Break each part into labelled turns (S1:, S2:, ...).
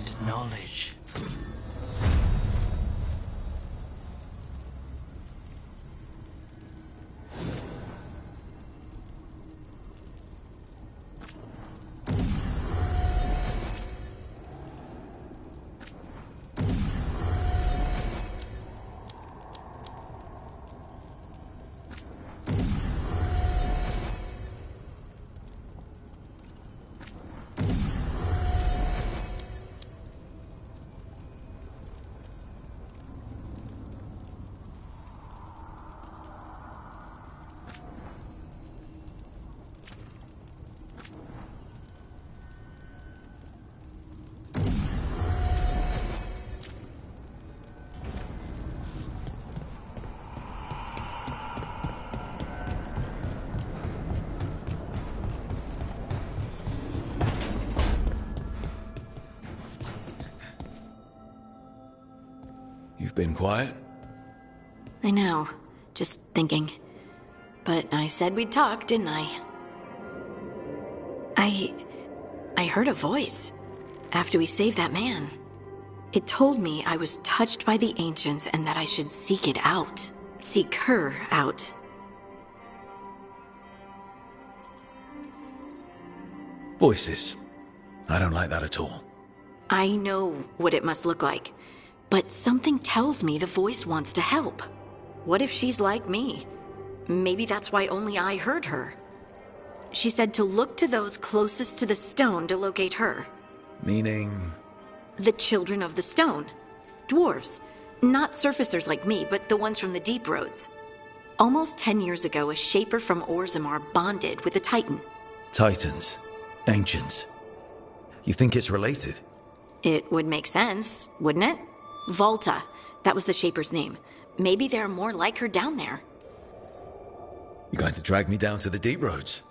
S1: and knowledge.
S2: You've been quiet?
S3: I know. Just thinking. But I said we'd talk, didn't I? I heard a voice after we saved that man. It told me I was touched by the ancients and that I should seek it out. Seek her out.
S2: Voices. I don't like that at all.
S3: I know what it must look like. But something tells me the voice wants to help. What if she's like me? Maybe that's why only I heard her. She said to look to those closest to the stone to locate her.
S2: Meaning?
S3: The children of the stone. Dwarves. Not surfacers like me, but the ones from the deep roads. Almost 10 years ago, a shaper from Orzammar bonded with a titan.
S2: Titans. Ancients. You think it's related?
S3: It would make sense, wouldn't it? Volta. That was the shaper's name. Maybe there are more like her down there.
S2: You're going to drag me down to the deep roads?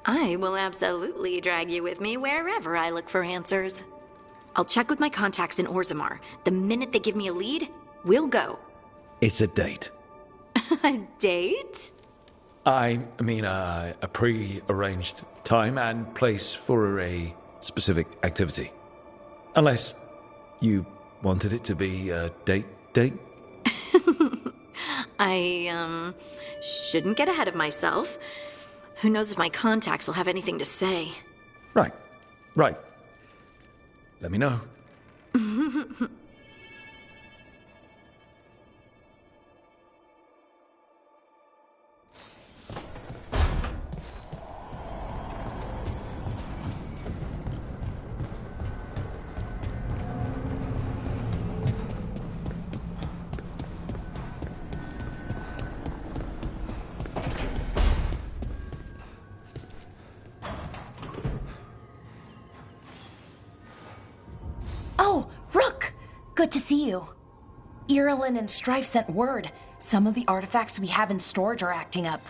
S3: I will absolutely drag you with me wherever I look for answers. I'll check with my contacts in Orzammar. The minute they give me a lead, we'll go.
S2: It's a date.
S3: A date?
S2: I mean, a pre-arranged time and place for a specific activity. Unless you wanted it to be a date?
S3: I, shouldn't get ahead of myself. Who knows if my contacts will have anything to say.
S2: Right. Let me know.
S4: Oh, Rook! Good to see you. Irulan and Strife sent word. Some of the artifacts we have in storage are acting up.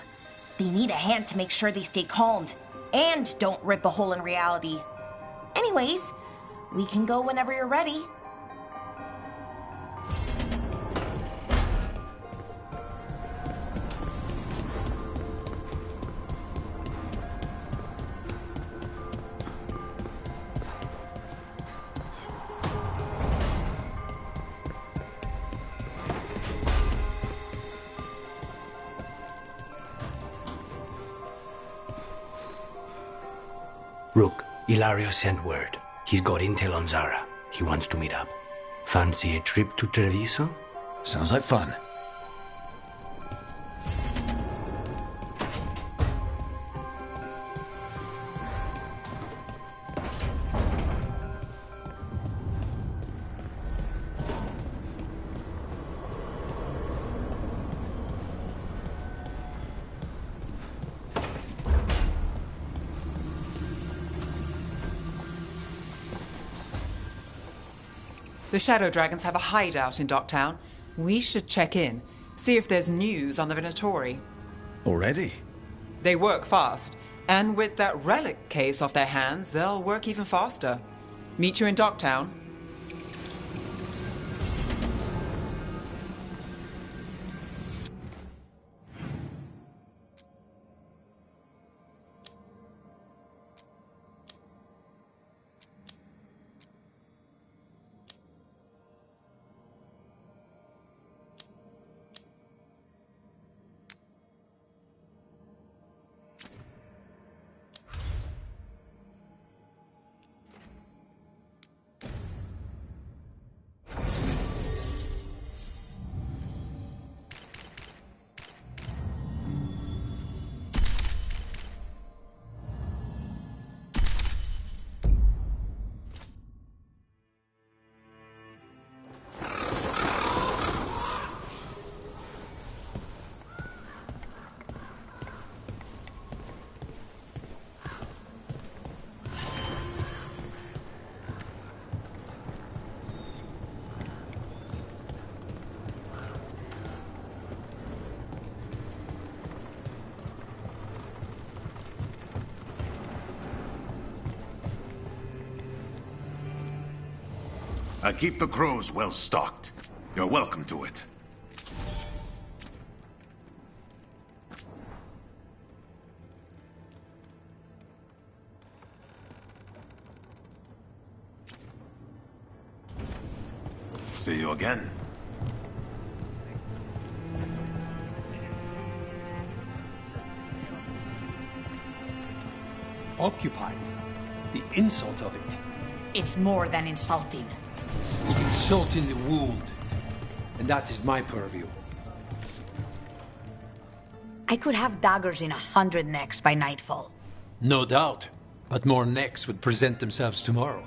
S4: They need a hand to make sure they stay calmed, and don't rip a hole in reality. Anyways, we can go whenever you're ready.
S1: Rook, Ilario sent word. He's got intel on Zara. He wants to meet up. Fancy a trip to Treviso?
S2: Sounds like fun.
S5: The Shadow Dragons have a hideout in Docktown. We should check in, see if there's news on the Venatori.
S2: Already?
S5: They work fast, and with that relic case off their hands, they'll work even faster. Meet you in Docktown.
S6: I keep the crows well stocked. You're welcome to it. See you again.
S7: Occupied. The insult of it.
S8: It's more than insulting.
S7: Salt in the wound. And that is my purview.
S8: I could have daggers in 100 necks by nightfall.
S7: No doubt. But more necks would present themselves tomorrow.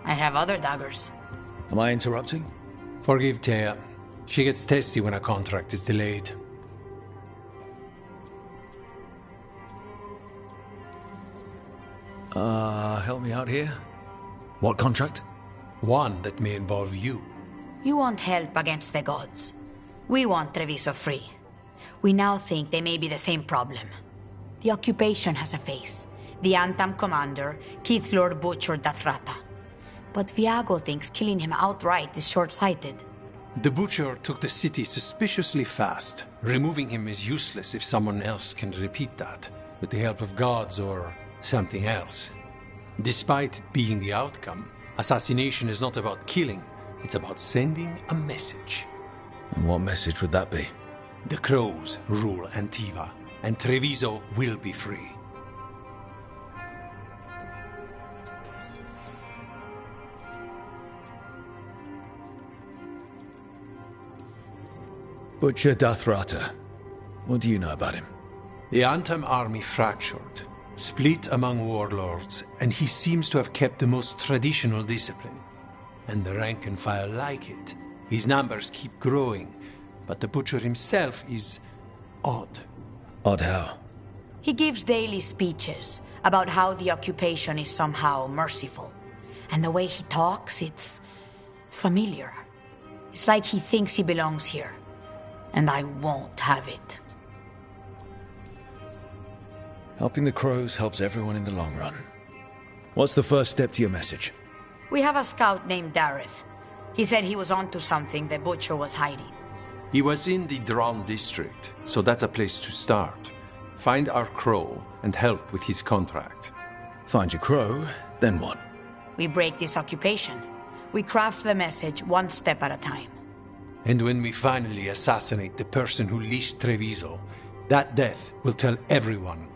S8: I have other daggers.
S2: Am I interrupting?
S7: Forgive Thea. She gets testy when a contract is delayed.
S2: Help me out here. What contract?
S7: One that may involve you.
S8: You want help against the gods. We want Treviso free. We now think they may be the same problem. The occupation has a face. The Antam commander, Keith Lord butchered Dathrata. But Viago thinks killing him outright is short-sighted.
S7: The butcher took the city suspiciously fast. Removing him is useless if someone else can repeat that, with the help of gods or something else. Despite it being the outcome, assassination is not about killing, it's about sending a message.
S2: And what message would that be?
S7: The crows rule Antiva, and Treviso will be free.
S2: Butcher Dathrata. What do you know about him?
S7: The Antam army fractured, split among warlords, and he seems to have kept the most traditional discipline. And the rank and file like it. His numbers keep growing, but the butcher himself is odd.
S2: Odd how?
S8: He gives daily speeches about how the occupation is somehow merciful. And the way he talks, it's familiar. It's like he thinks he belongs here. And I won't have it.
S2: Helping the crows helps everyone in the long run. What's the first step to your message?
S8: We have a scout named Dareth. He said he was onto something the butcher was hiding.
S7: He was in the Drown district, so that's a place to start. Find our crow and help with his contract.
S2: Find your crow, then what?
S8: We break this occupation. We craft the message one step at a time.
S7: And when we finally assassinate the person who leashed Treviso, that death will tell everyone.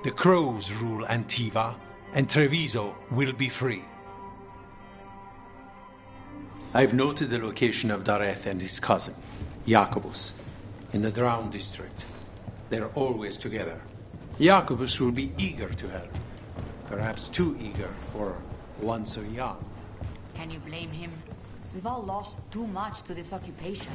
S7: The crows rule Antiva, and Treviso will be free. I've noted the location of Dareth and his cousin, Jacobus, in the Drown district. They're always together. Jacobus will be eager to help. Perhaps too eager for one so young.
S8: Can you blame him? We've all lost too much to this occupation.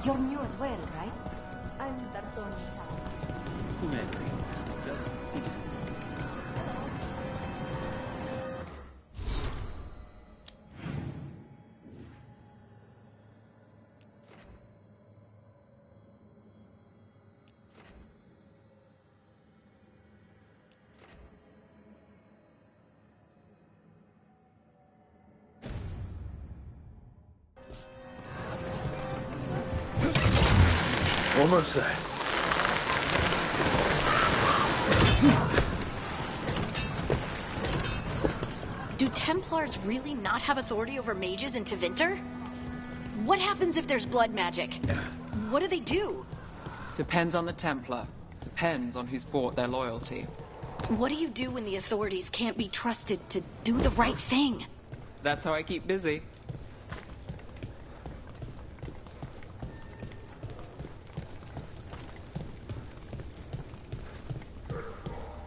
S4: You're new as well, right?
S9: I'm Dartoni.
S10: Just
S2: Almost there.
S3: Do Templars really not have authority over mages in Tevinter? What happens if there's blood magic? What do they do?
S5: Depends on the Templar. Depends on who's bought their loyalty.
S3: What do you do when the authorities can't be trusted to do the right thing?
S5: That's how I keep busy.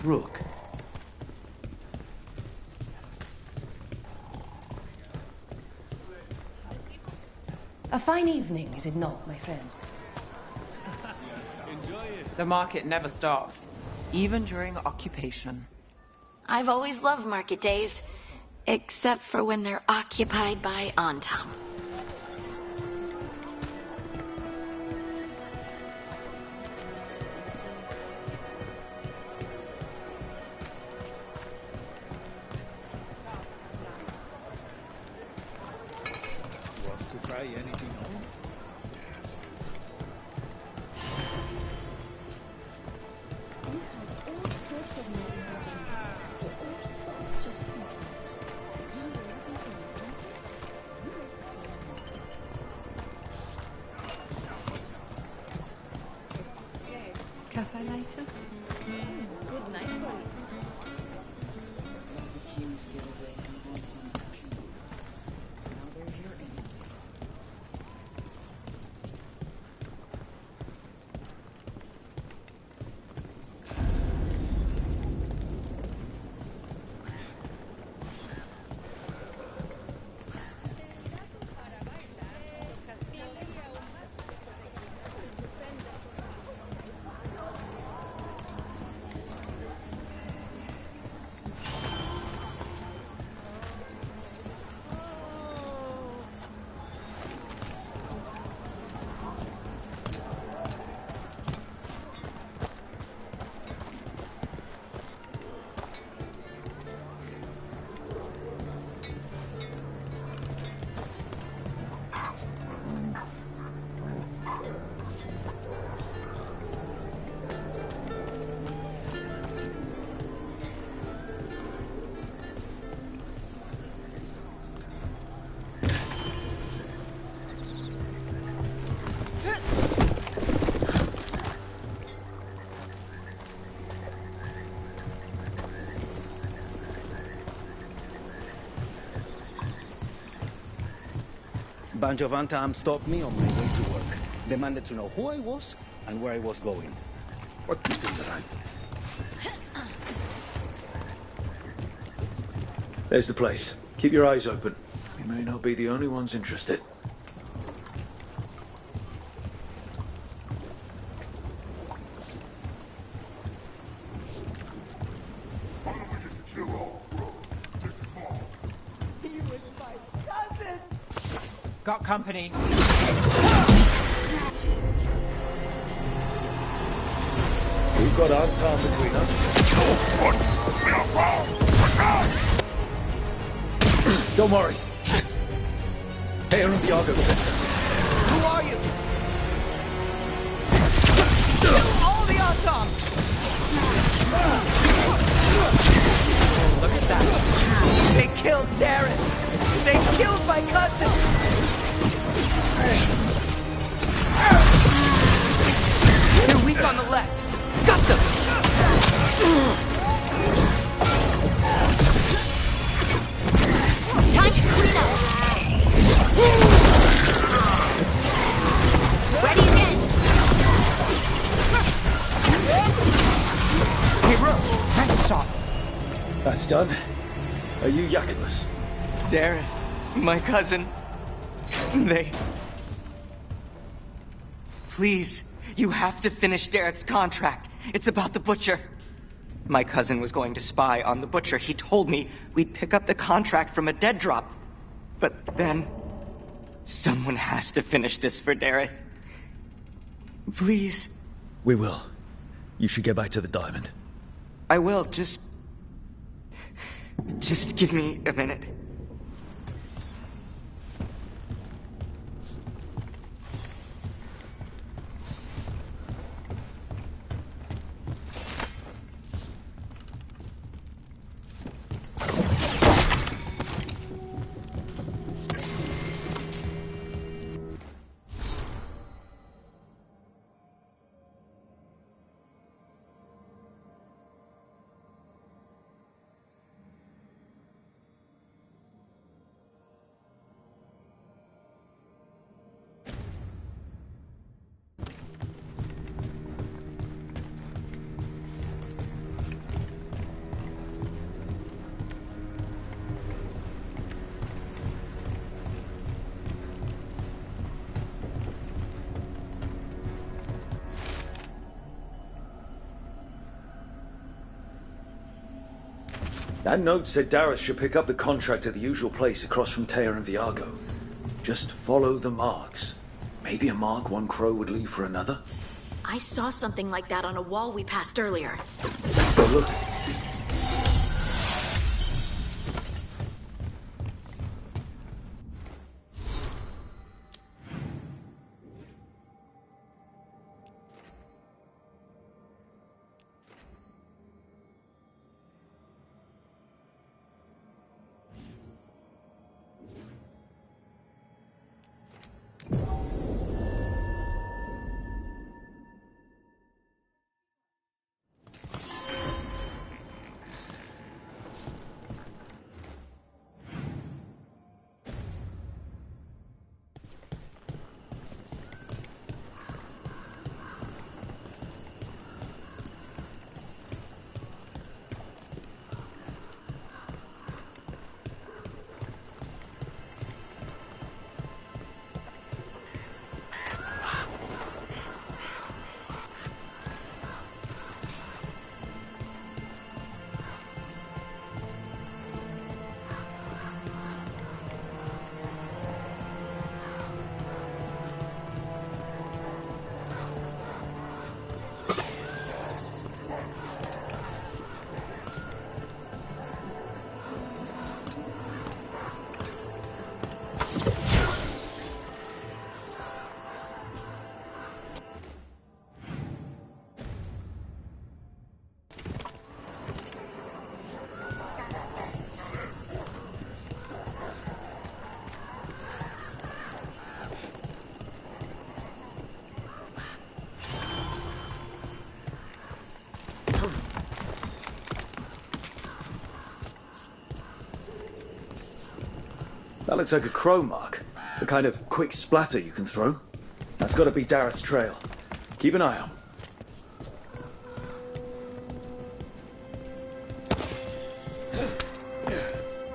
S1: Rook.
S10: A fine evening, is it not, my friends?
S5: The market never stops, even during occupation.
S3: I've always loved market days, except for when they're occupied by Antam.
S9: Kawa later? Good night for you.
S1: Bunch of Antam stopped me on my way to work. Demanded to know who I was and where I was going.
S6: What is in the right?
S2: There's the place. Keep your eyes open. We may not be the only ones interested.
S5: Got company.
S2: We've got Antam between us. Don't worry. Here in the Argo Center.
S5: Who are you? All the Antam! Look at that. They killed Darren. They killed my cousin. They're weak on the left. Got them.
S3: Time to clean up. Ready again.
S5: Hey, Rook. Nice shot.
S2: That's done. Are you Yakulas?
S11: Darren, my cousin. They... Please, you have to finish Darren's contract. It's about the Butcher. My cousin was going to spy on the Butcher. He told me we'd pick up the contract from a dead drop. But then... someone has to finish this for Darren. Please.
S2: We will. You should get back to the diamond.
S11: I will, just give me a minute.
S2: That note said Dareth should pick up the contract at the usual place across from Teia and Viago. Just follow the marks. Maybe a mark one crow would leave for another?
S3: I saw something like that on a wall we passed earlier.
S2: Let's go look. That looks like a crow mark. The kind of quick splatter you can throw. That's got to be Dareth's trail. Keep an eye out.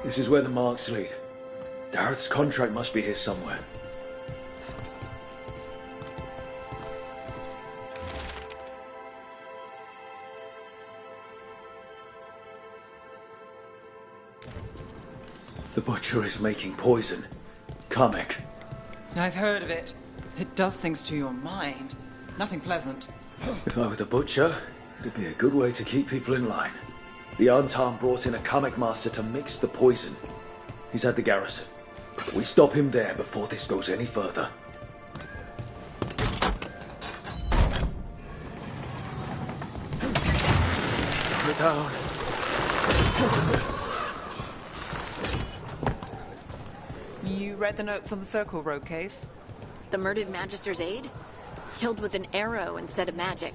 S2: This is where the marks lead. Dareth's contract must be here somewhere. The butcher is making poison. Kamek.
S5: I've heard of it. It does things to your mind. Nothing pleasant.
S2: If I were the butcher, it'd be a good way to keep people in line. The Antam brought in a Kamek master to mix the poison. He's at the garrison. We stop him there before this goes any further. Put it down.
S5: You read the notes on the Circle Road case?
S3: The murdered Magister's aide? Killed with an arrow instead of magic.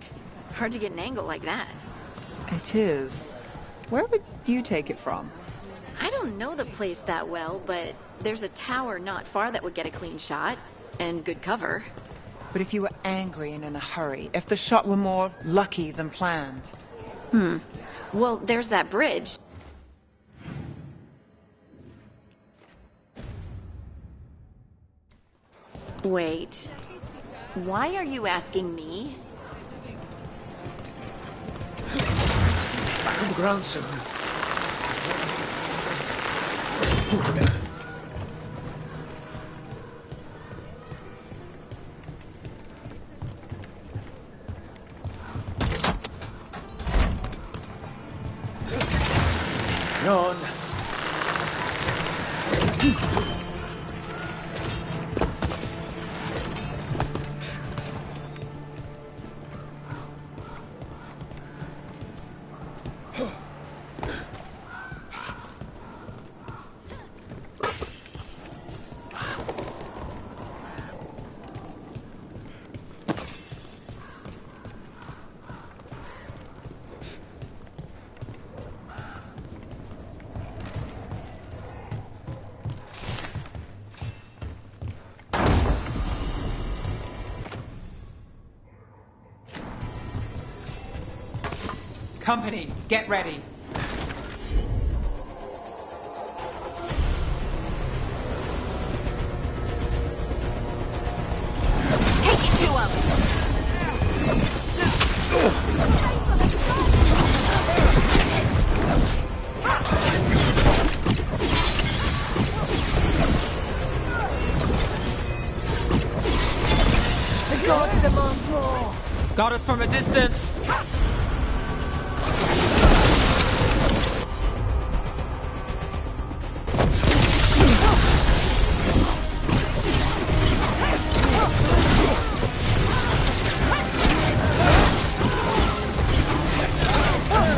S3: Hard to get an angle like that.
S5: It is. Where would you take it from?
S3: I don't know the place that well, but there's a tower not far that would get a clean shot. And good cover.
S5: But if you were angry and in a hurry, if the shot were more lucky than planned?
S3: Well, there's that bridge. Wait. Why are you asking me?
S2: Back on the ground soon. On.
S5: Company, get ready.
S3: Take it to him!
S5: Got us from a distance.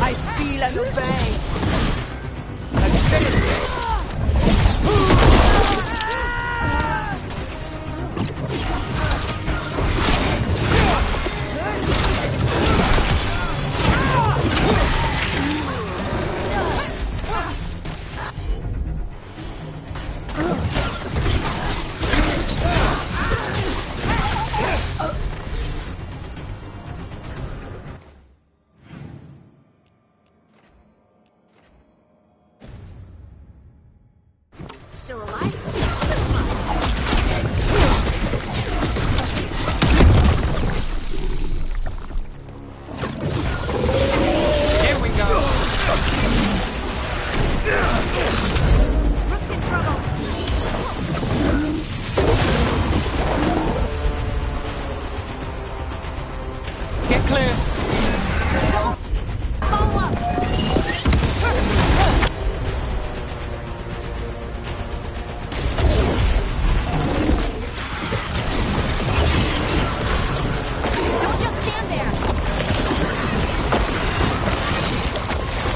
S12: I feel and obey.
S3: Still alive?
S5: Here we go.
S3: Rook's in trouble.
S5: Get clear.
S3: Follow up. Don't just stand there.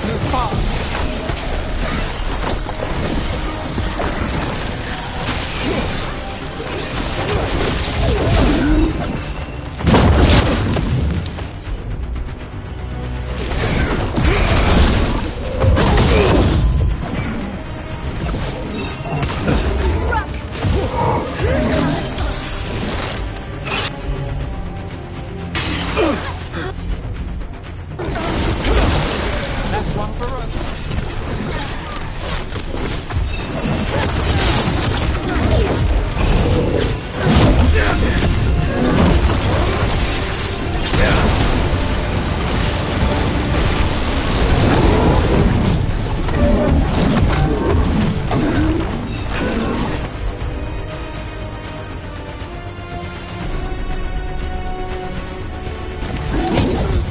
S5: Move fast. That's one for us. Need to move.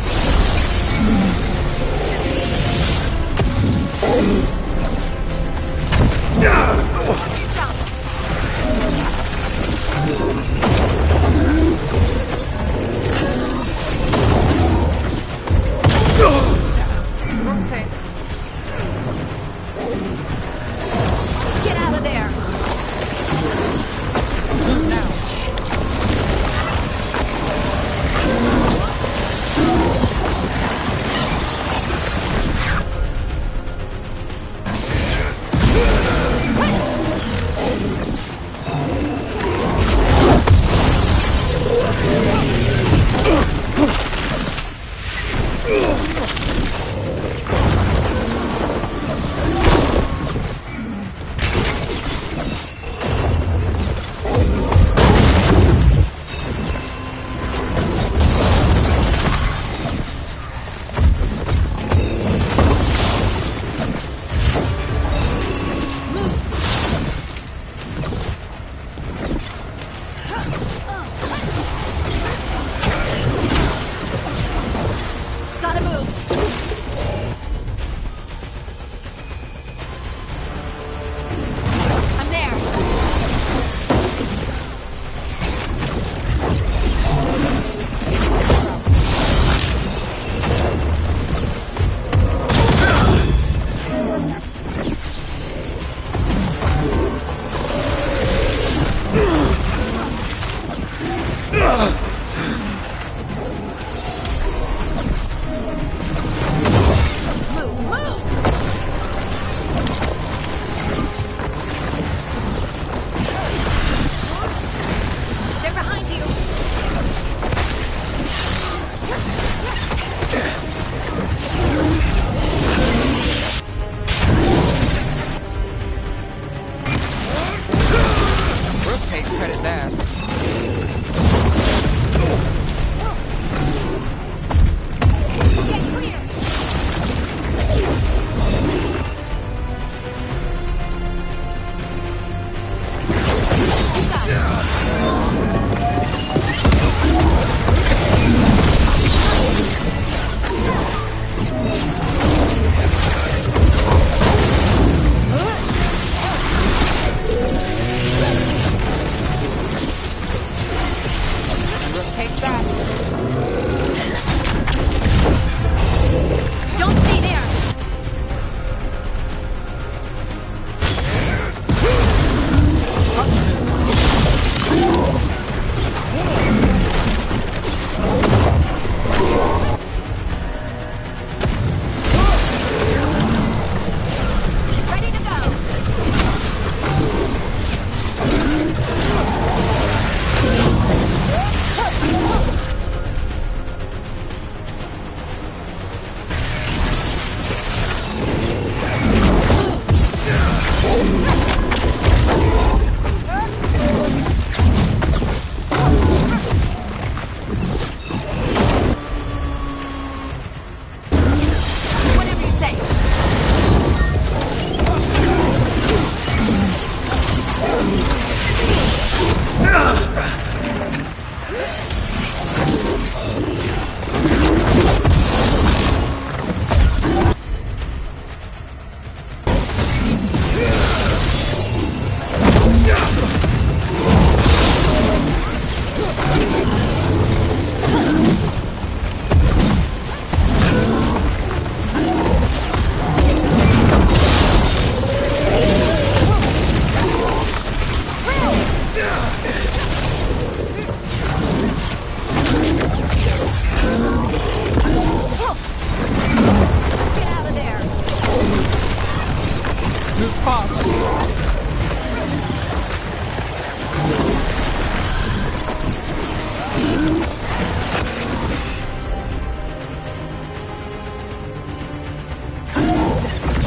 S7: Move fast!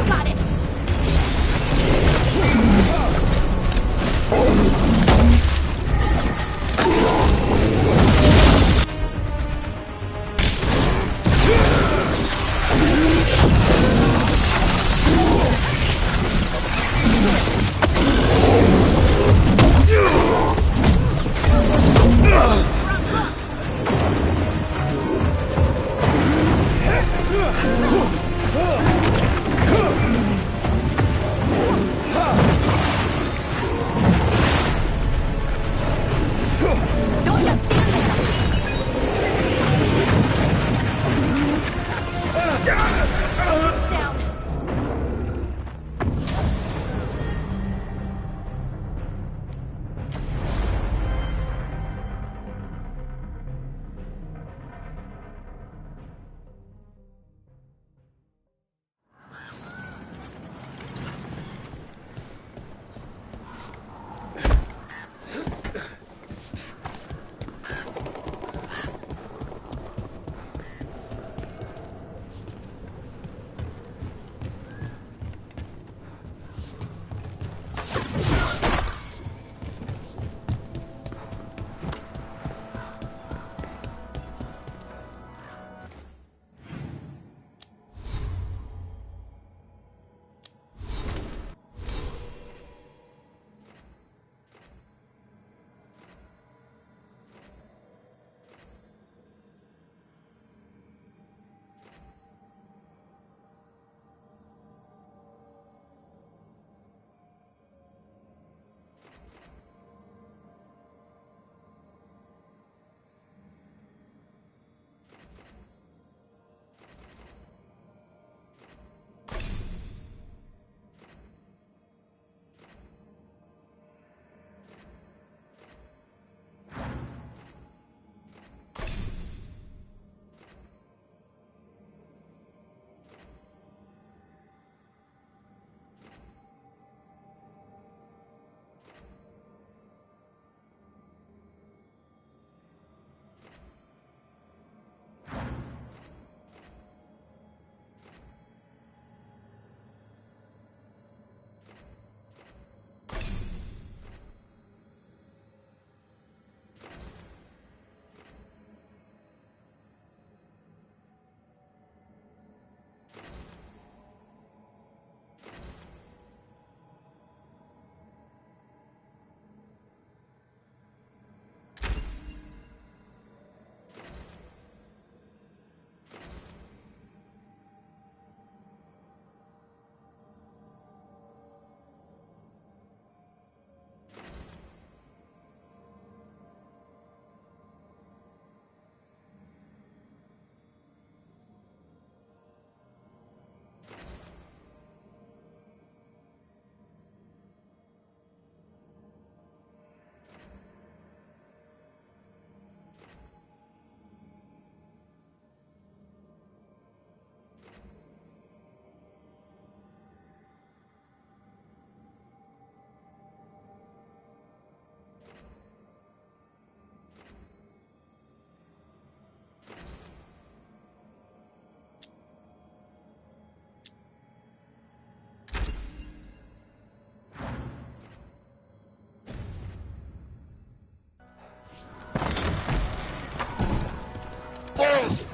S4: Got it!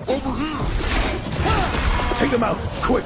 S2: Over here! Take them out, quick!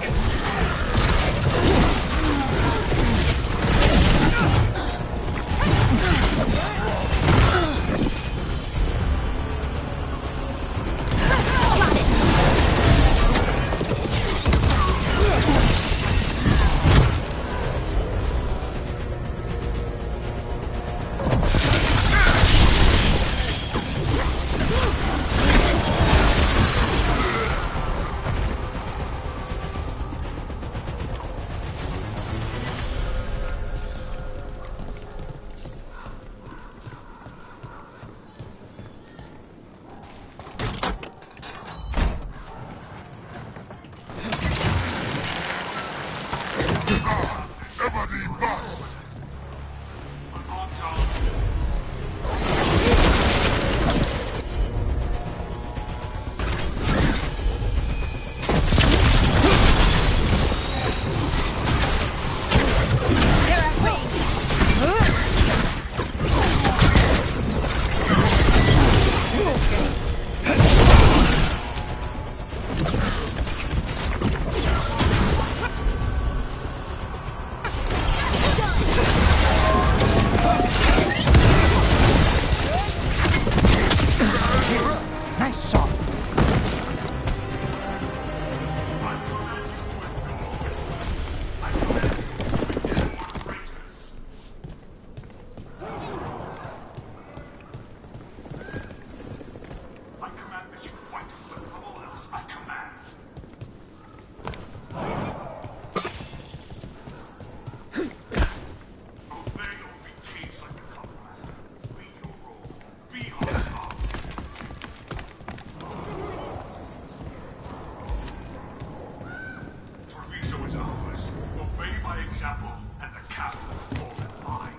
S6: example, and the castle will fall in line.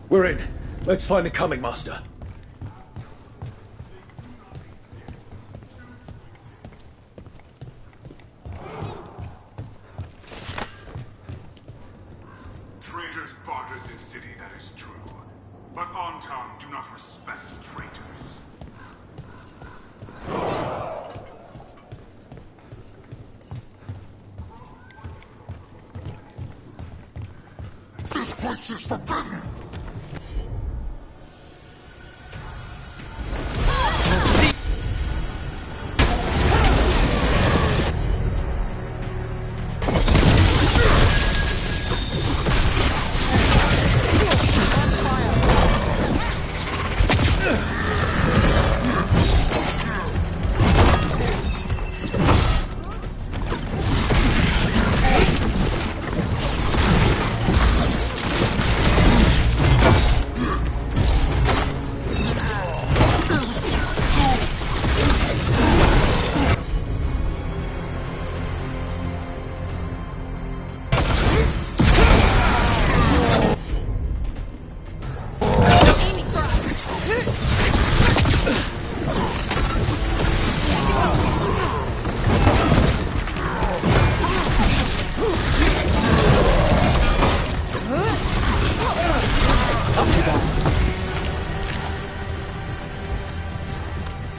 S2: We're in. Let's find the coming master.
S6: Traitors bartered this city, that is true. But on town do not respect traitors.
S13: This place is forbidden!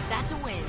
S3: That's a win.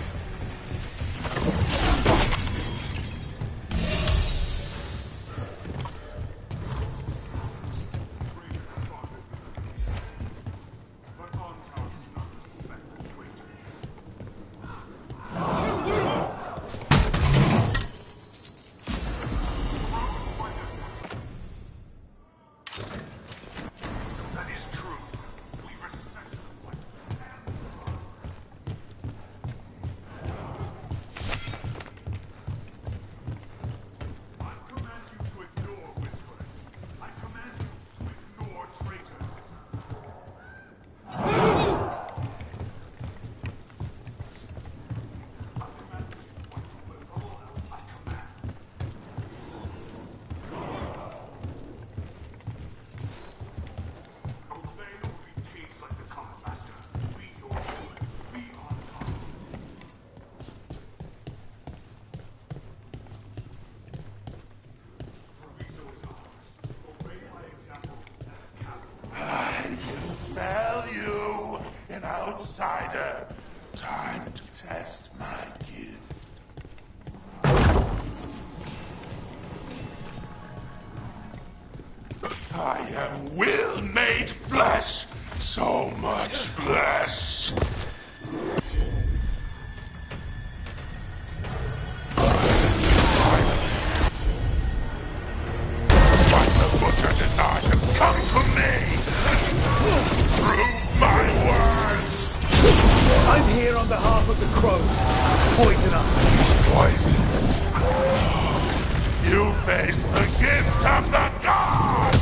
S13: Outsider, time to test my gift. I am will made flesh, so much flesh. But the butcher did not come to me. Prove my words.
S2: I'm here on behalf of the crows. Poison up.
S13: Poison? You face the gift of the gods!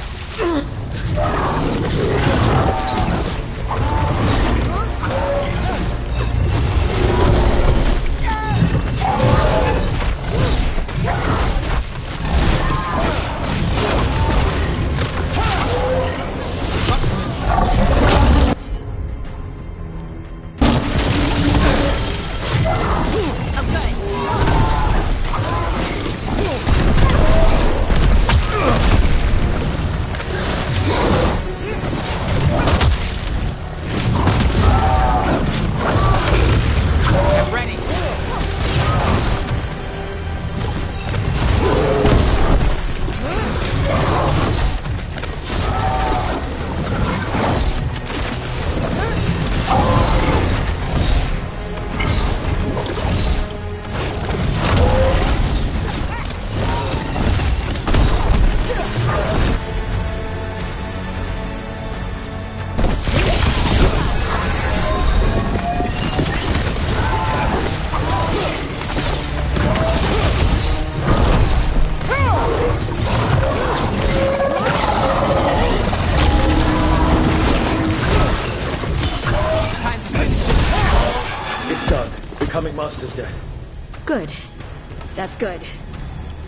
S2: It's done. The coming master's dead.
S3: Good. That's good.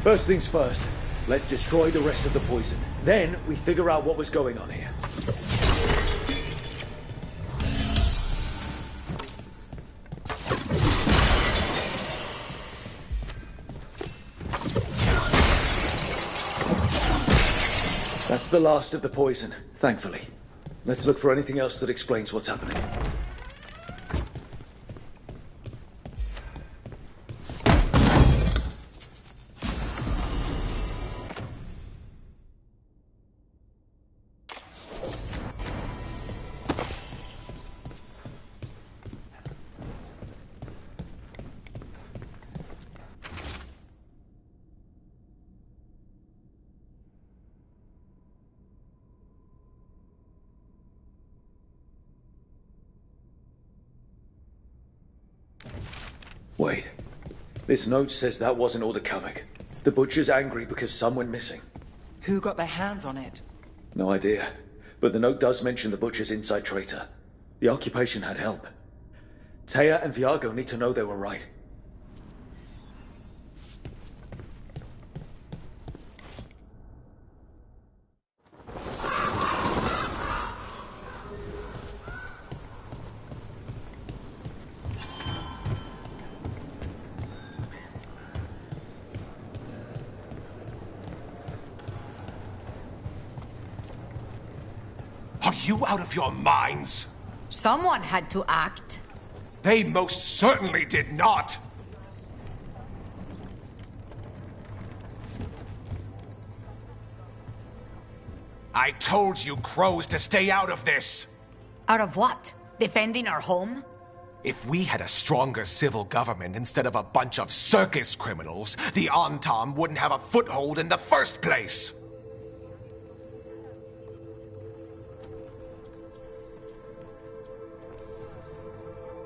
S2: First things first, let's destroy the rest of the poison. Then we figure out what was going on here. That's the last of the poison, thankfully. Let's look for anything else that explains what's happening. Wait. This note says that wasn't all the comic. The butcher's angry because some went missing.
S5: Who got their hands on it?
S2: No idea. But the note does mention the butcher's inside traitor. The occupation had help. Taya and Viago need to know they were right.
S13: Are you out of your minds?
S8: Someone had to act.
S13: They most certainly did not! I told you crows to stay out of this!
S8: Out of what? Defending our home?
S13: If we had a stronger civil government instead of a bunch of circus criminals, the Antam wouldn't have a foothold in the first place!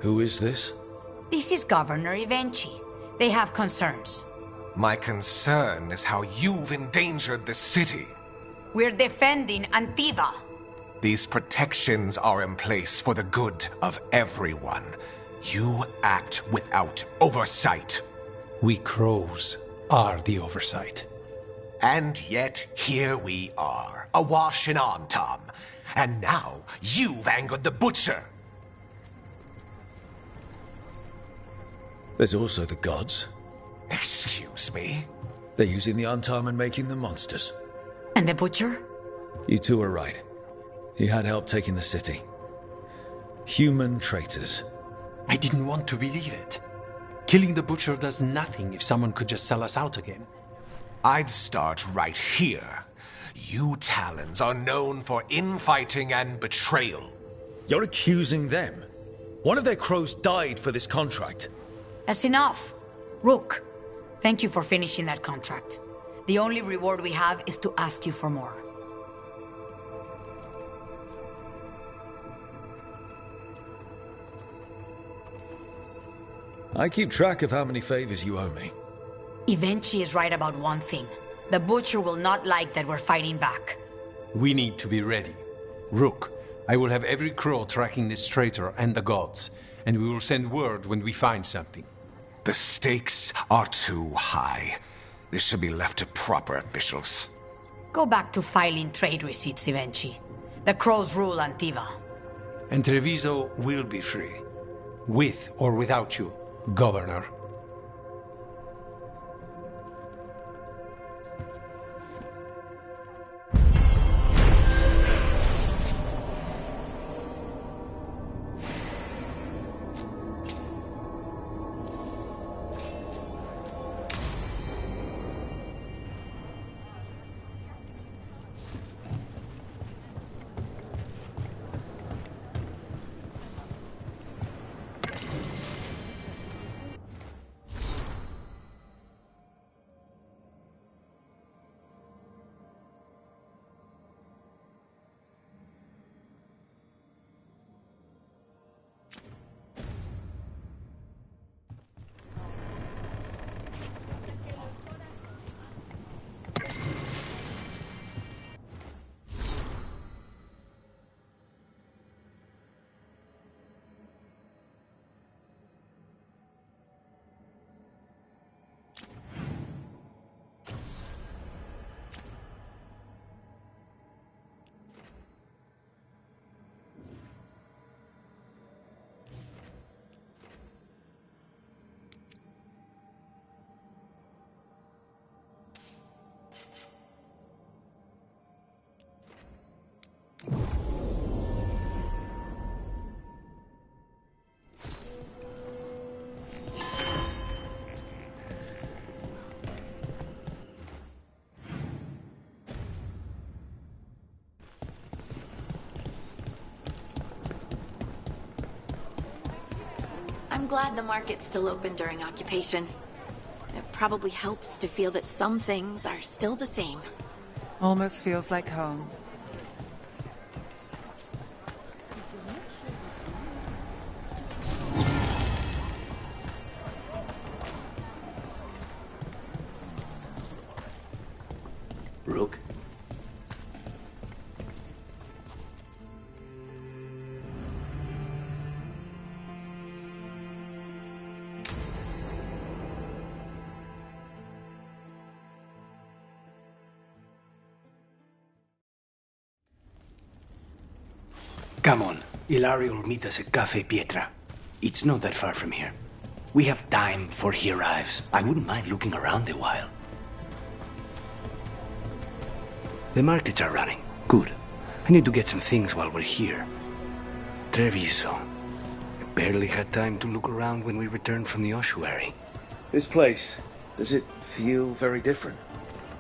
S2: Who is this?
S8: This is Governor Evenchi. They have concerns.
S13: My concern is how you've endangered the city.
S8: We're defending Antiva.
S13: These protections are in place for the good of everyone. You act without oversight.
S7: We crows are the oversight.
S13: And yet, here we are, awash in Antam. And now, you've angered the butcher.
S2: There's also the gods.
S13: Excuse me?
S2: They're using the Antam and making them monsters.
S8: And the butcher?
S2: You two are right. He had help taking the city. Human traitors.
S7: I didn't want to believe it. Killing the butcher does nothing if someone could just sell us out again.
S13: I'd start right here. You Talons are known for infighting and betrayal.
S2: You're accusing them? One of their crows died for this contract.
S8: That's enough. Rook, thank you for finishing that contract. The only reward we have is to ask you for more.
S2: I keep track of how many favors you owe me.
S8: Evenchi is right about one thing. The butcher will not like that we're fighting back.
S7: We need to be ready. Rook, I will have every crow tracking this traitor and the gods, and we will send word when we find something.
S13: The stakes are too high. This should be left to proper officials.
S8: Go back to filing trade receipts, Evenchi. The crows rule Antiva.
S7: And Treviso will be free. With or without you, Governor.
S3: glad the market's still open during occupation. It probably helps to feel that some things are still the same.
S5: Almost feels like home.
S1: Rook? Come on. Ilario will meet us at Cafe Pietra. It's not that far from here. We have time before he arrives. I wouldn't mind looking around a while. The markets are running. Good. I need to get some things while we're here. Treviso. I barely had time to look around when we returned from the ossuary.
S2: This place, does it feel very different?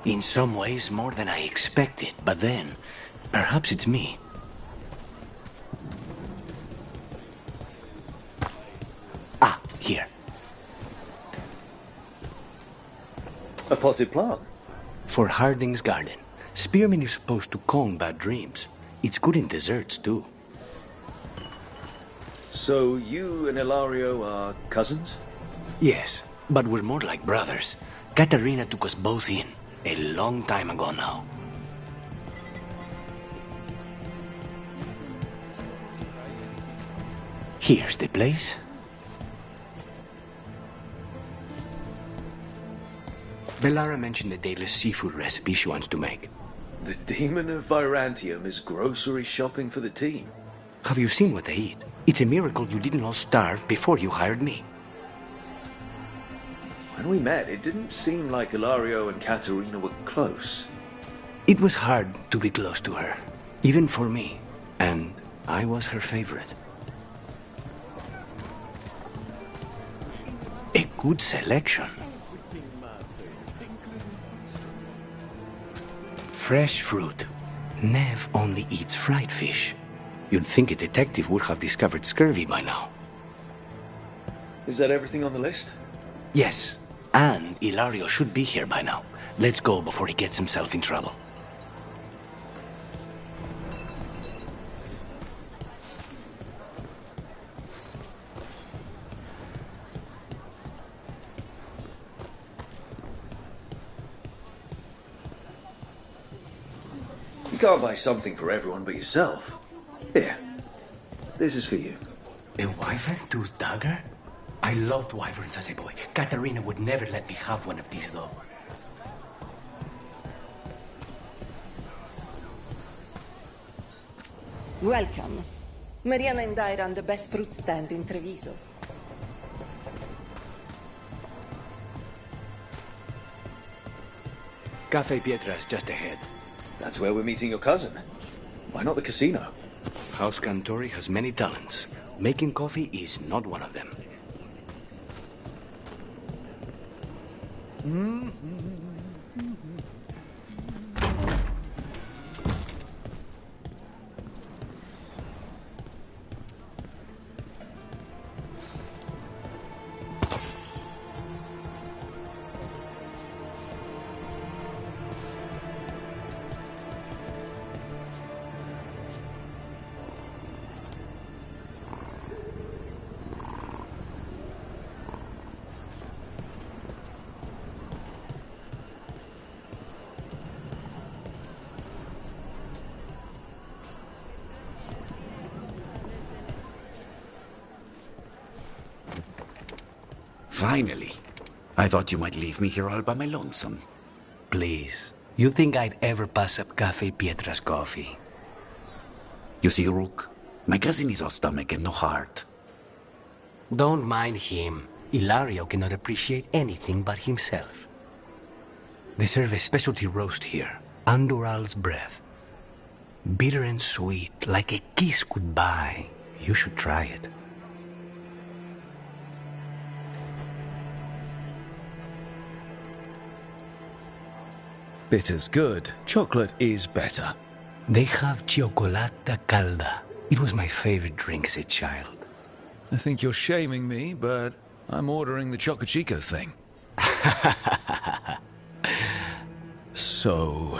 S1: In some ways, more than I expected. But then, perhaps it's me. Ah, here.
S2: A potted plant?
S1: For Harding's garden. Spearmint is supposed to calm bad dreams. It's good in desserts, too.
S2: So you and Ilario are cousins?
S1: Yes, but we're more like brothers. Katarina took us both in, a long time ago now. Here's the place. Velara mentioned the dayless seafood recipe she wants to make.
S2: The demon of Virantium is grocery shopping for the team.
S1: Have you seen what they eat? It's a miracle you didn't all starve before you hired me.
S2: When we met, it didn't seem like Ilario and Katarina were close.
S1: It was hard to be close to her, even for me, and I was her favorite. A good selection. Fresh fruit. Nev only eats fried fish. You'd think a detective would have discovered scurvy by now.
S2: Is that everything on the list?
S1: Yes, and Ilario should be here by now. Let's go before he gets himself in trouble.
S2: You can't buy something for everyone but yourself. Here, this is for you.
S1: A wyvern-toothed dagger? I loved wyverns as a boy. Katarina would never let me have one of these, though.
S14: Welcome. Mariana and I run the best fruit stand in Treviso.
S1: Cafe Pietra is just ahead.
S2: That's where we're meeting your cousin. Why not the casino?
S1: House Cantori has many talents. Making coffee is not one of them.
S15: Finally. I thought you might leave me here all by my lonesome.
S1: Please. You think I'd ever pass up Cafe Pietra's coffee?
S15: You see, Rook, my cousin is all stomach and no heart.
S1: Don't mind him. Ilario cannot appreciate anything but himself. They serve a specialty roast here, Andoral's breath. Bitter and sweet, like a kiss goodbye. You should try it.
S2: Bitter's good. Chocolate is better.
S1: They have cioccolata calda. It was my favorite drink as a child.
S2: I think you're shaming me, but I'm ordering the Choco Chico thing. So,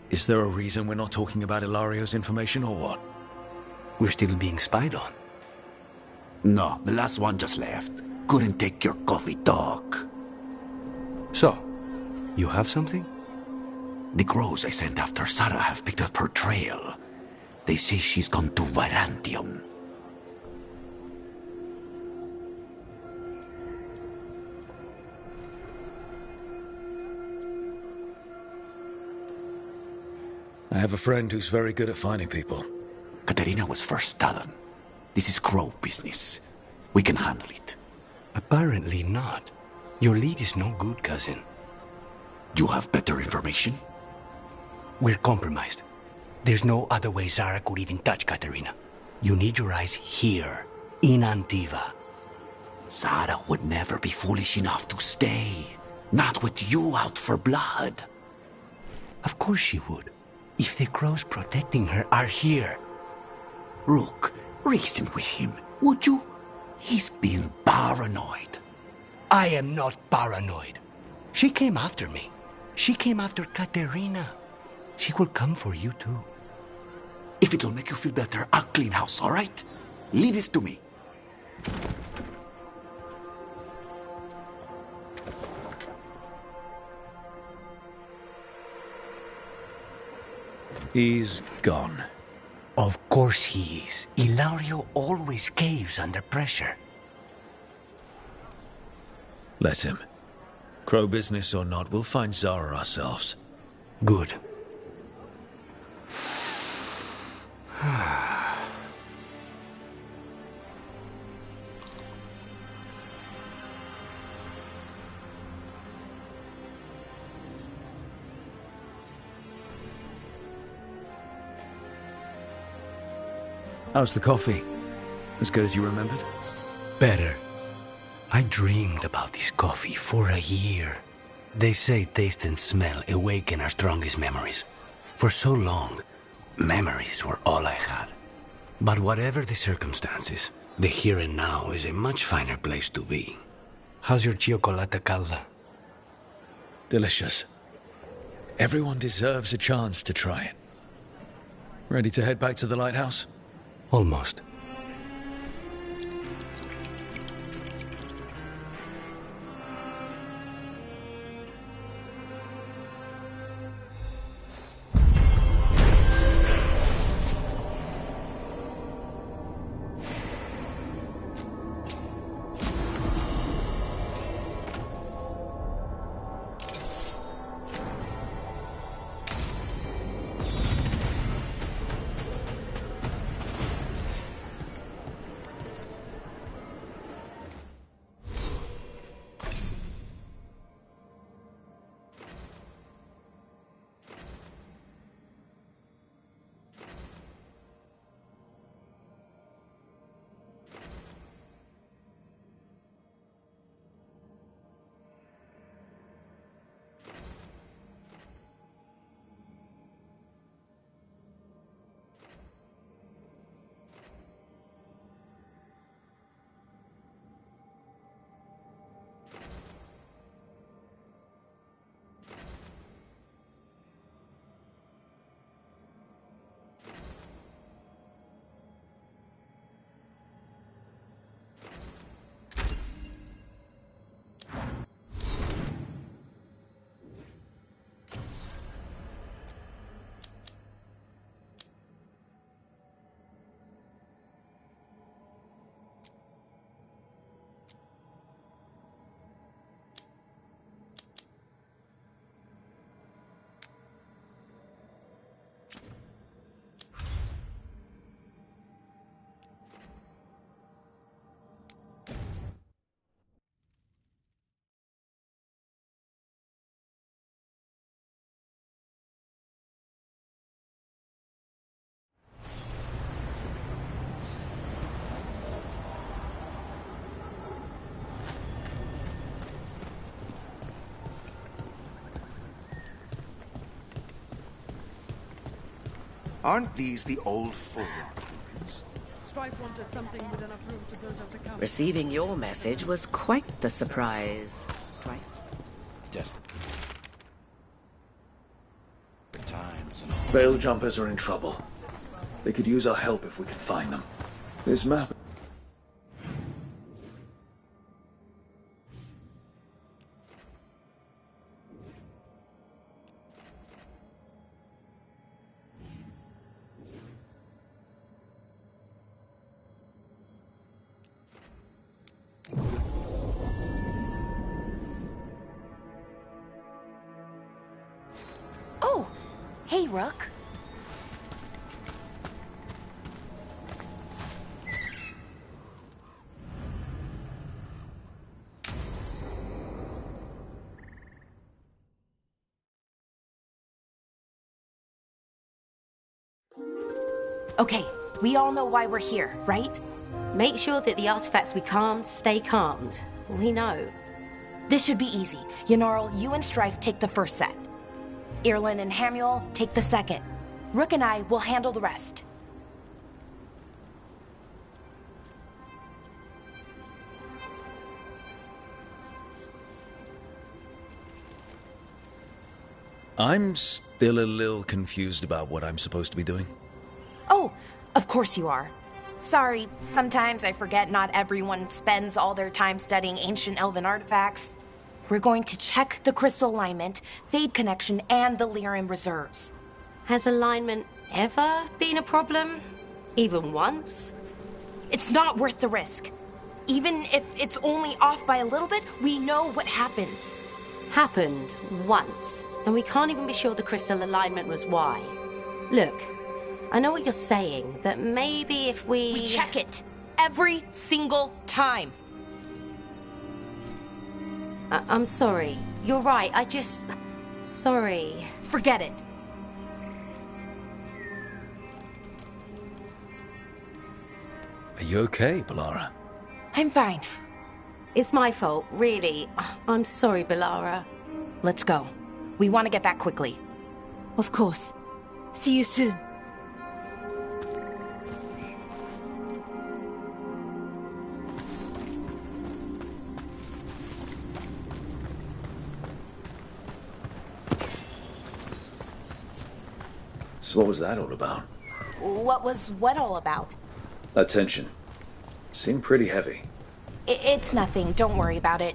S2: is there a reason we're not talking about Ilario's information or what?
S1: We're still being spied on.
S15: No, the last one just left. Couldn't take your coffee talk.
S1: So, you have something?
S15: The crows I sent after Sarah have picked up her trail. They say she's gone to Virantium.
S2: I have a friend who's very good at finding people.
S15: Katerina was first Talon. This is crow business. We can handle it.
S1: Apparently not. Your lead is no good, cousin.
S15: You have better information?
S1: We're compromised. There's no other way Zara could even touch Katerina. You need your eyes here, in Antiva.
S15: Zara would never be foolish enough to stay. Not with you out for blood.
S1: Of course she would. If the crows protecting her are here.
S15: Rook, reason with him, would you? He's being paranoid.
S1: I am not paranoid. She came after me. She came after Katerina. She will come for you too.
S15: If it'll make you feel better, I'll clean house, all right? Leave it to me.
S2: He's gone.
S1: Of course he is. Ilario always caves under pressure.
S2: Let him. Crow business or not, we'll find Zara ourselves.
S1: Good.
S2: How's the coffee? As good as you remembered?
S1: Better. I dreamed about this coffee for a year. They say taste and smell awaken our strongest memories. For so long, memories were all I had. But whatever the circumstances, the here and now is a much finer place to be. How's your cioccolata calda?
S2: Delicious. Everyone deserves a chance to try it. Ready to head back to the lighthouse?
S1: Almost.
S16: Aren't these the old forward ruins? Strife wanted something with enough room to build up the camp.
S17: Receiving your message was quite the surprise, Strife.
S15: Just... times.
S2: Veil jumpers are in trouble. They could use our help if we can find them. This map...
S4: Oh! Hey, Rook. Okay, we all know why we're here, right?
S18: Make sure that the artifacts we calmed stay calmed. We know.
S4: This should be easy. Yanarl, you and Strife take the first set. Irlin and Hamuel take the second. Rook and I will handle the rest.
S2: I'm still a little confused about what I'm supposed to be doing.
S4: Oh, of course you are. Sorry, sometimes I forget not everyone spends all their time studying ancient elven artifacts. We're going to check the crystal alignment, fade connection, and the Lyran reserves.
S18: Has alignment ever been a problem? Even once?
S4: It's not worth the risk. Even if it's only off by a little bit, we know what happens.
S18: Happened once, and we can't even be sure the crystal alignment was why. Look, I know what you're saying, but maybe if
S4: We check it every single time.
S18: I'm sorry. You're right, sorry.
S4: Forget it.
S2: Are you okay, Balara?
S4: I'm fine.
S18: It's my fault, really. I'm sorry, Balara.
S4: Let's go. We want to get back quickly.
S18: Of course. See you soon.
S2: So what was that all about?
S4: What was what all about?
S2: Attention. Seemed pretty heavy.
S4: It's nothing. Don't worry about it.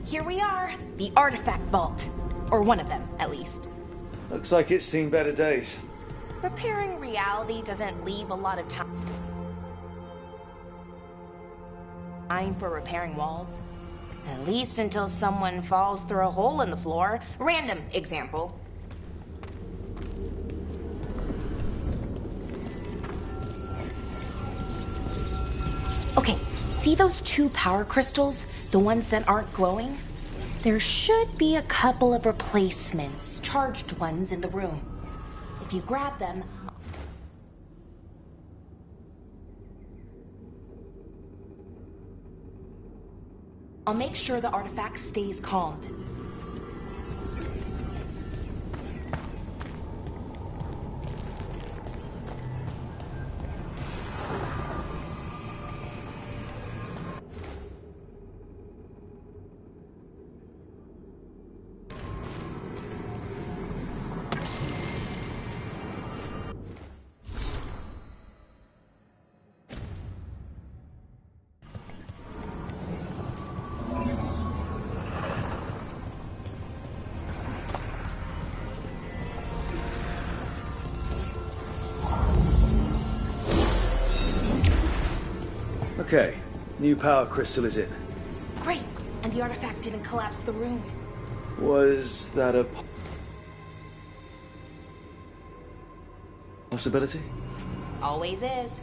S4: Here we are. The artifact vault. Or one of them, at least.
S2: Looks like it's seen better days.
S4: Repairing reality doesn't leave a lot of time for repairing walls. At least until someone falls through a hole in the floor. Random example. Okay, see those two power crystals? The ones that aren't glowing? There should be a couple of replacements, charged ones in the room. If you grab them, I'll make sure the artifact stays calmed.
S2: Okay, new power crystal is in.
S4: Great, and the artifact didn't collapse the room.
S2: Was that a possibility?
S4: Always is.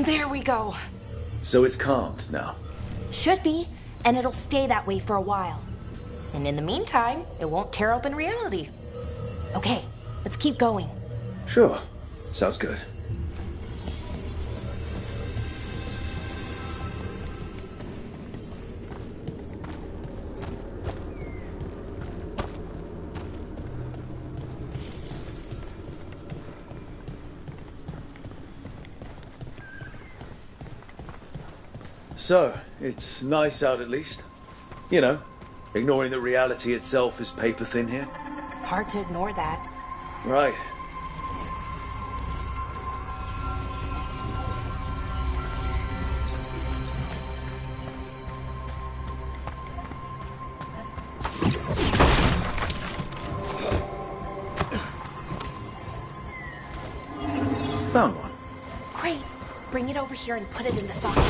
S4: There we go.
S2: So it's calmed now.
S4: Should be, and it'll stay that way for a while. And in the meantime, it won't tear open reality. Okay, let's keep going.
S2: Sure. Sounds good. So, it's nice out at least. You know, ignoring that reality itself is paper thin here.
S4: Hard to ignore that.
S2: Right. Found one.
S4: Great. Bring it over here and put it in the socket.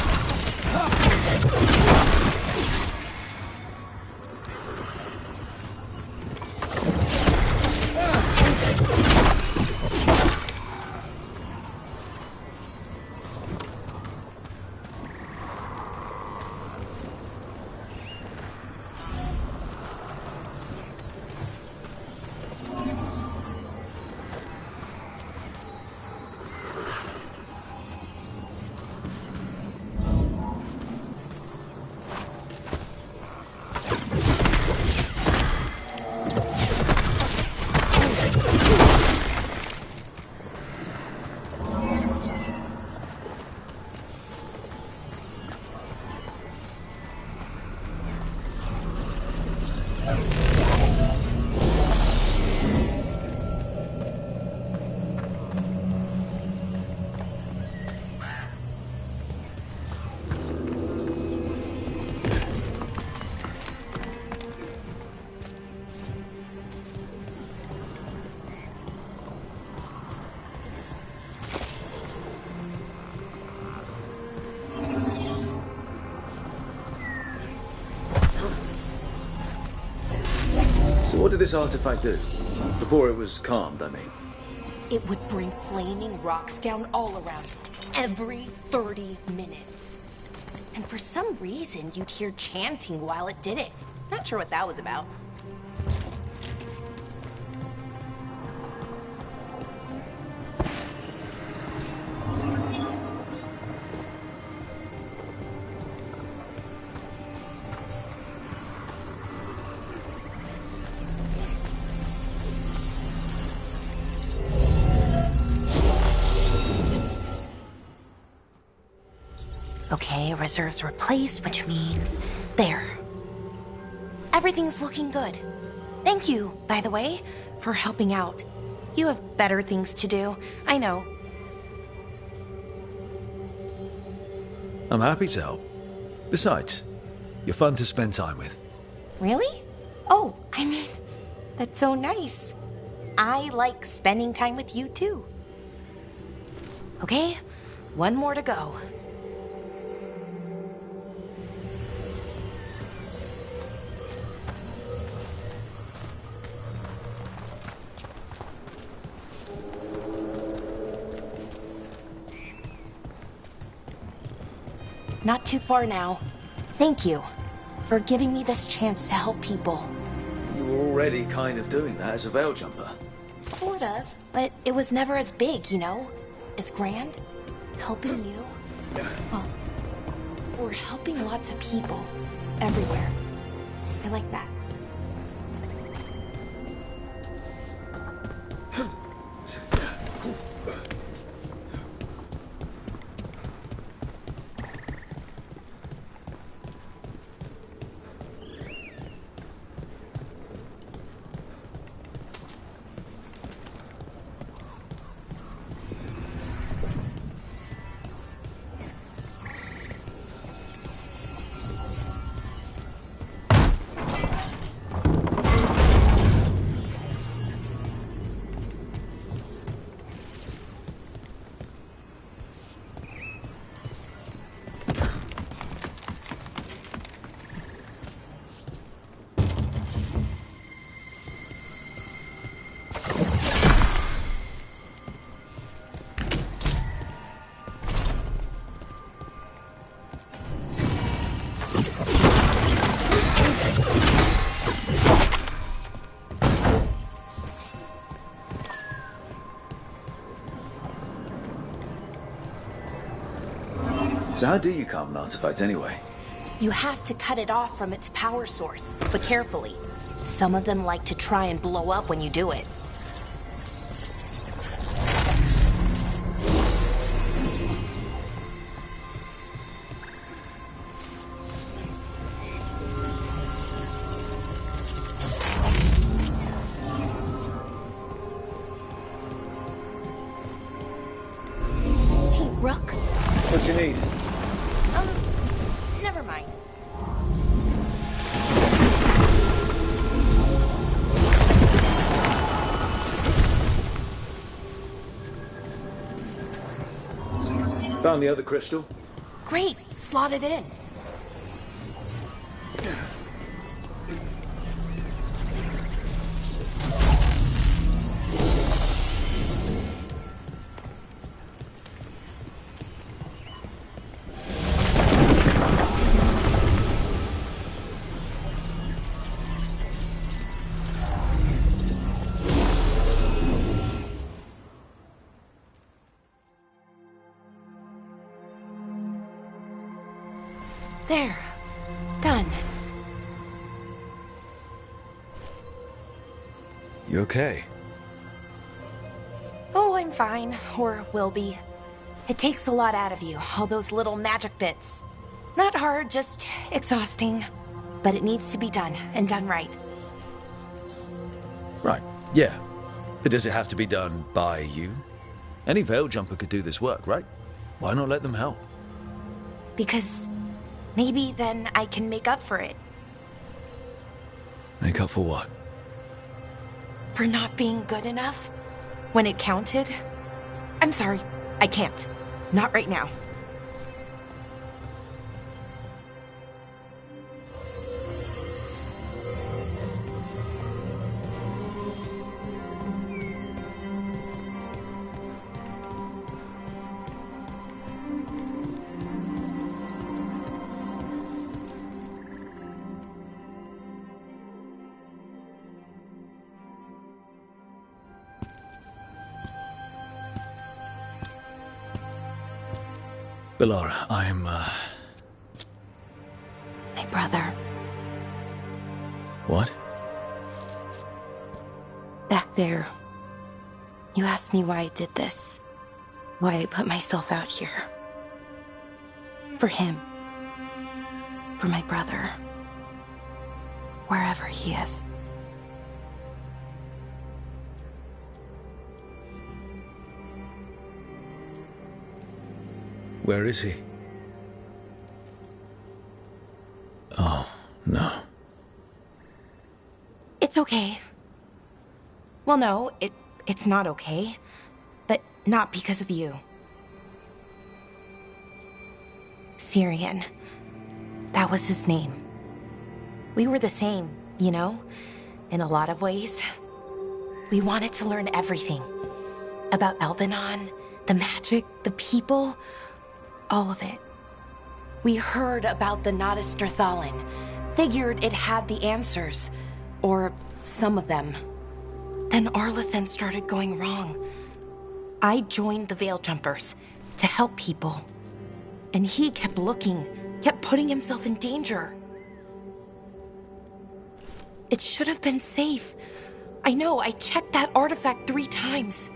S2: What did this artifact do? Before it was calmed, I mean.
S4: It would bring flaming rocks down all around it, every 30 minutes. And for some reason, you'd hear chanting while it did it. Not sure what that was about. Okay, reserves replaced, which means... there. Everything's looking good. Thank you, by the way, for helping out. You have better things to do, I know.
S2: I'm happy to help. Besides, you're fun to spend time with.
S4: Really? Oh, I mean, that's so nice. I like spending time with you, too. Okay, one more to go. Not too far now. Thank you for giving me this chance to help people.
S2: You were already kind of doing that as a veil jumper.
S4: Sort of, but it was never as big, you know? As grand. Helping you. Well, we're helping lots of people. Everywhere. I like that.
S2: So how do you calm an artifact anyway?
S4: You have to cut it off from its power source, but carefully. Some of them like to try and blow up when you do it.
S18: Hey, Rook.
S2: What you need?
S4: Never mind.
S2: Found the other crystal.
S4: Great, slot it in. There. Done.
S2: You okay?
S4: Oh, I'm fine. Or will be. It takes a lot out of you, all those little magic bits. Not hard, just exhausting. But it needs to be done, and done right.
S2: Right, yeah. But does it have to be done by you? Any veil jumper could do this work, right? Why not let them help?
S4: Because maybe then I can make up for it.
S2: Make up for what?
S4: For not being good enough when it counted. I'm sorry, I can't. Not right now.
S2: Bellara, I'm,
S4: My brother.
S2: What?
S4: Back there. You asked me why I did this. Why I put myself out here. For him. For my brother. Wherever he is.
S2: Where is he? Oh, no.
S4: It's okay. Well, no, it's not okay. But not because of you. Syrian. That was his name. We were the same, you know? In a lot of ways. We wanted to learn everything. About Elvenon, the magic, the people, all of it. We heard about the Nadisterthalin, figured it had the answers, or some of them. Then Arlathan started going wrong. I joined the Veil Jumpers to help people. And he kept looking, kept putting himself in danger. It should have been safe. I know, I checked that artifact 3 times.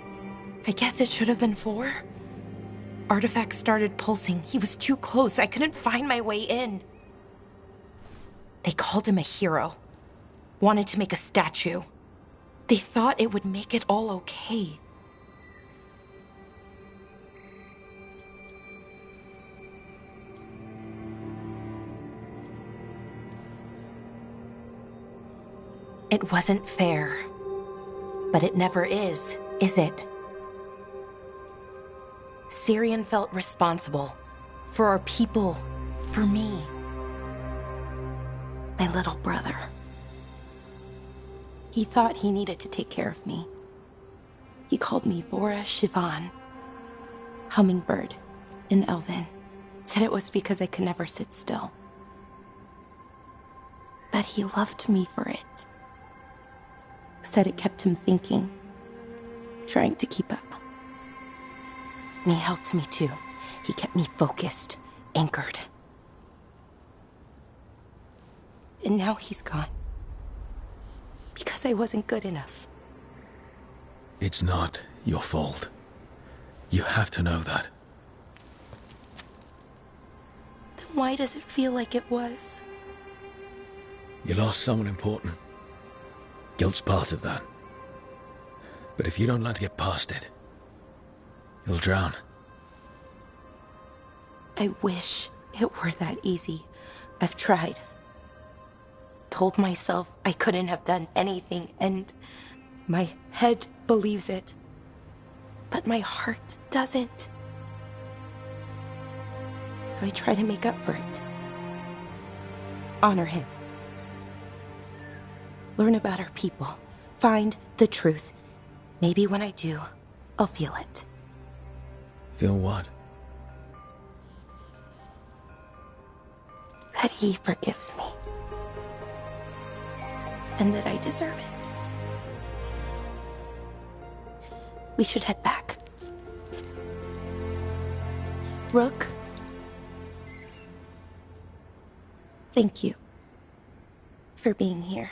S4: I guess it should have been 4. Artifact started pulsing. He was too close. I couldn't find my way in. They called him a hero. Wanted to make a statue. They thought it would make it all okay. It wasn't fair. But it never is it? Syrian felt responsible. For our people. For me. My little brother. He thought he needed to take care of me. He called me Vora Shivan. Hummingbird in Elven. Said it was because I could never sit still. But he loved me for it. Said it kept him thinking. Trying to keep up. And he helped me too. He kept me focused. anchored. And now he's gone. Because I wasn't good enough.
S2: It's not your fault. You have to know that.
S4: Then why does it feel like it was?
S2: You lost someone important. Guilt's part of that. But if you don't learn to get past it, you'll drown.
S4: I wish it were that easy. I've tried. Told myself I couldn't have done anything, and my head believes it. But my heart doesn't. So I try to make up for it. Honor him. Learn about our people. Find the truth. Maybe when I do, I'll feel it.
S2: Feel what?
S4: That he forgives me. And that I deserve it. We should head back. Rook? Thank you for being here.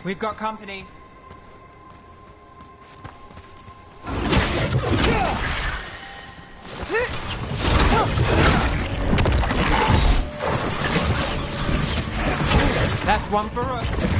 S5: We've got company. That's one for us.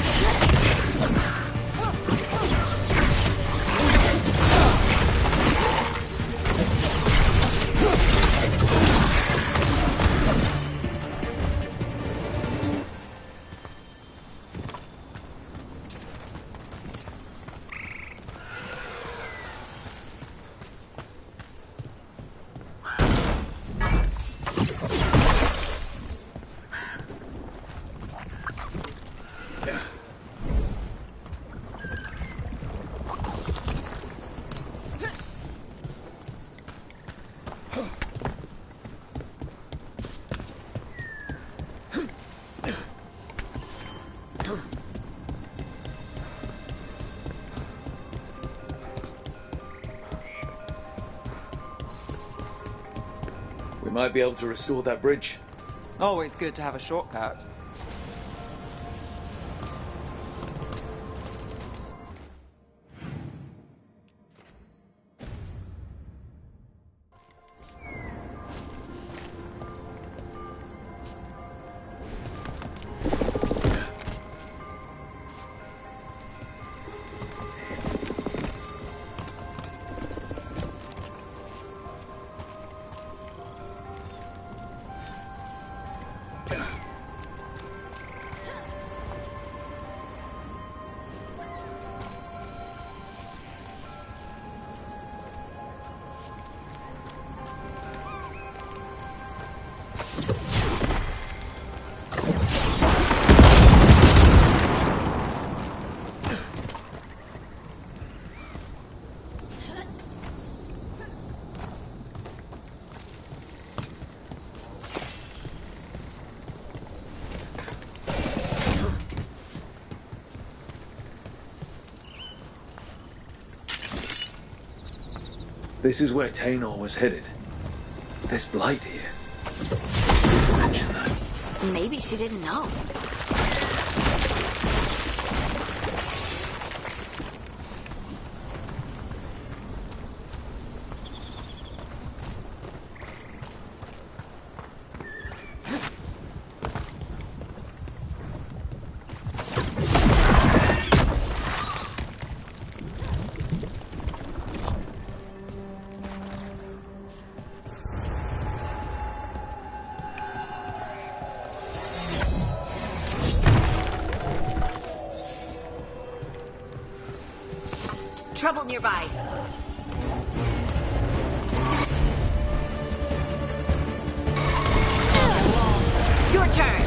S2: We might be able to restore that bridge.
S5: Always good to have a shortcut.
S2: This is where Tainor was headed. There's blight here. Imagine that.
S3: Maybe she didn't know. Trouble nearby. Your turn.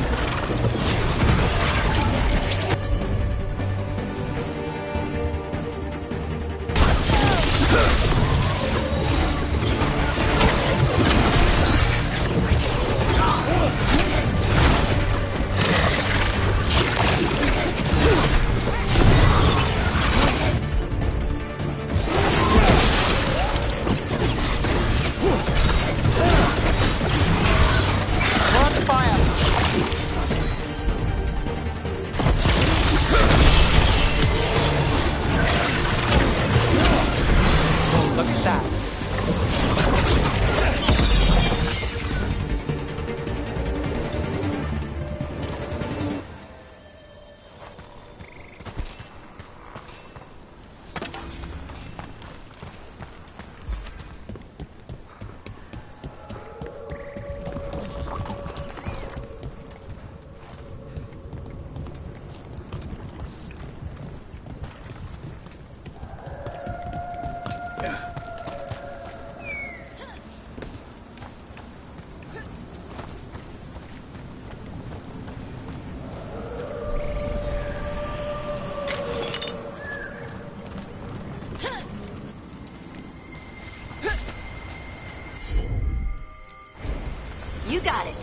S3: You got it.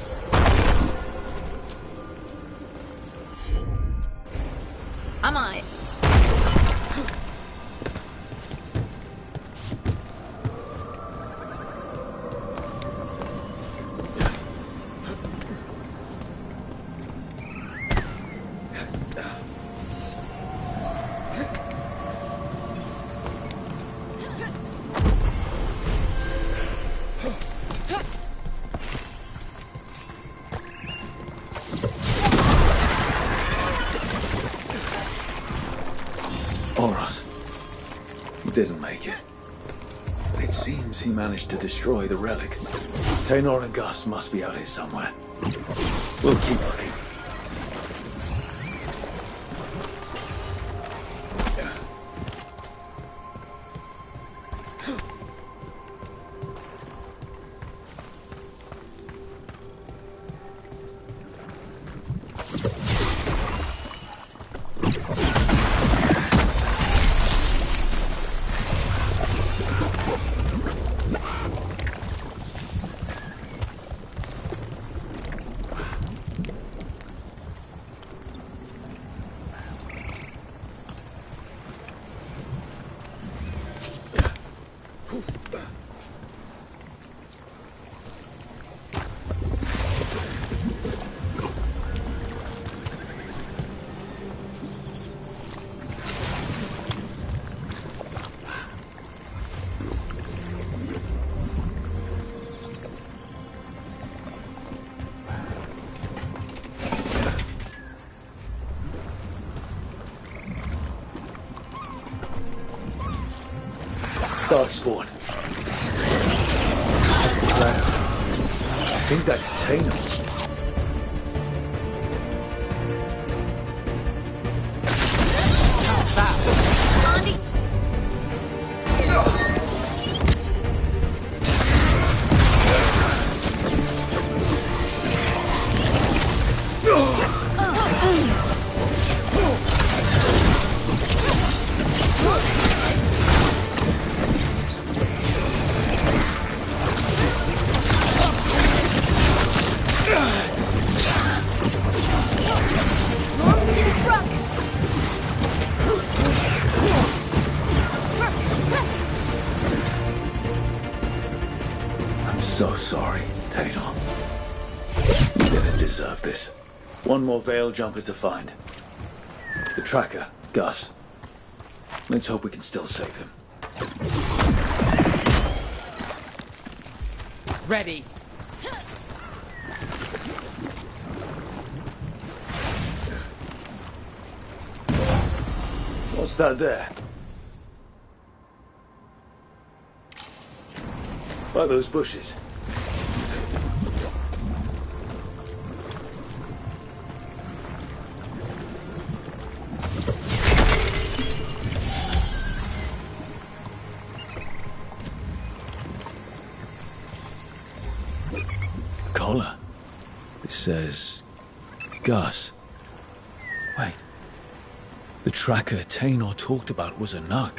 S3: I'm on it.
S2: Didn't make it. But it seems he managed to destroy the relic. Taynor and Gus must be out here somewhere. We'll keep looking. Darkspawn. I think that's Taynor. So sorry, Taynor. You didn't deserve this. One more Veil jumper to find. The tracker, Gus. Let's hope we can still save him.
S5: Ready.
S2: What's that there? By those bushes. Collar. It says Gus. Wait. The tracker Tainor talked about was a Nug.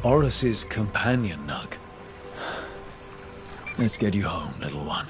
S2: Orus's companion Nug. Let's get you home, little one.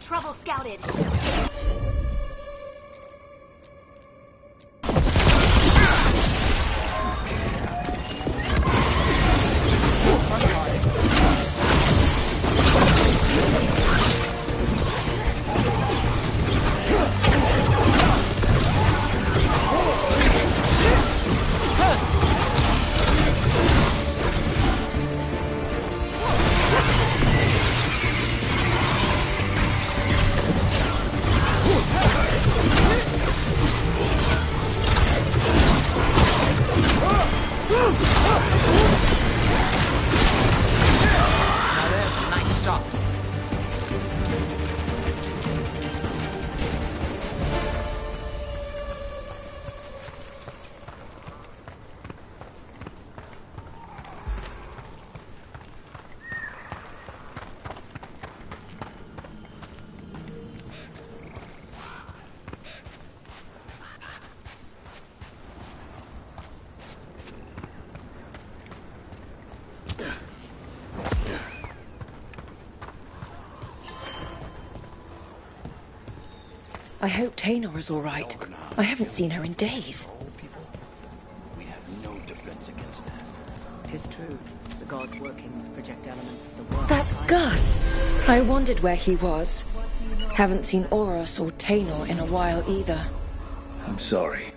S19: Trouble scouted.
S10: I hope Tainor is all right. I haven't seen her in days.
S15: We have no defense against that.
S17: Tis true. The gods' workings project elements of the world.
S10: That's Gus! I wondered where he was. Haven't seen Orus or Tainor in a while either.
S2: I'm sorry.